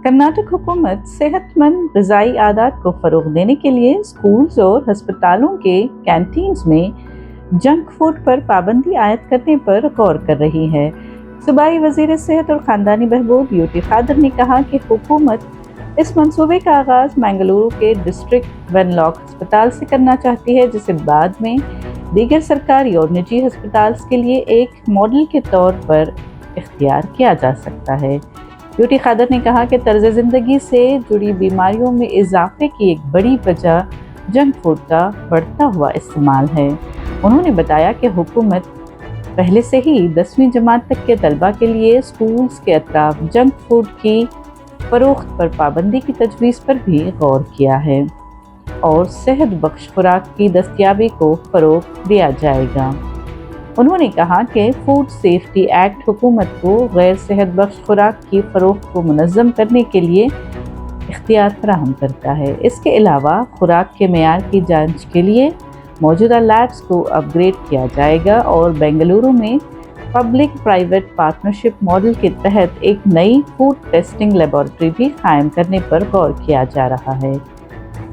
कर्नाटक हुकूमत सेहतमंद ग़िज़ाई आदात को फ़रोग़ देने के लिए स्कूल्स और हस्पतालों के कैंटीन्स में जंक फूड पर पाबंदी आयद करने पर गौर कर रही है। सूबाई वज़ीर सेहत और ख़ानदानी बहबूद ब्यूटी खादर ने कहा कि हुकूमत इस मंसूबे का आगाज़ मंगलुरु के डिस्ट्रिक्ट वेनलॉक अस्पताल से करना चाहती है, जिसे बाद में दीगर सरकारी और निजी हस्पताल के लिए एक मॉडल के तौर पर इख्तियार किया जा सकता है। ब्यूटी खादर ने कहा कि तर्ज़ ज़िंदगी से जुड़ी बीमारियों में इजाफे की एक बड़ी वजह जंक फूड का बढ़ता हुआ इस्तेमाल है। उन्होंने बताया कि हुकूमत पहले से ही 10वीं जमात तक के तलबा के लिए स्कूल्स के अतराफ जंक फूड की फ़रोख्त पर पाबंदी की तजवीज़ पर भी गौर किया है और सेहत बख्श खुराक की दस्तयाबी को फ़रोग़ दिया जाएगा। उन्होंने कहा कि फूड सेफ्टी एक्ट हुकूमत को गैर सेहत बख्श खुराक की फ़रोख्त को मुनज़्ज़म करने के लिए इख्तियार फराहम करता है। इसके अलावा खुराक के मेयार की जांच के लिए मौजूदा लैब्स को अपग्रेड किया जाएगा और बेंगलुरु में पब्लिक प्राइवेट पार्टनरशिप मॉडल के तहत एक नई फूड टेस्टिंग लेबॉरेटरी भी कायम करने पर गौर किया जा रहा है।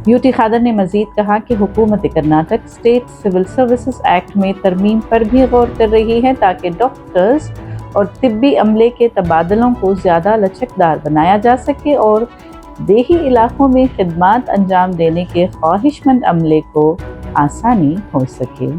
ब्यूटी खादर ने मज़ीद कहा कि हुकूमत Karnataka state civil services act में तरमीम पर भी गौर कर रही है ताकि डॉक्टर्स और तिब्बी अमले के तबादलों को ज़्यादा लचकदार बनाया जा सके और देही इलाकों में खिदमात अंजाम देने के ख्वाहिशमंद अमले को आसानी हो सके।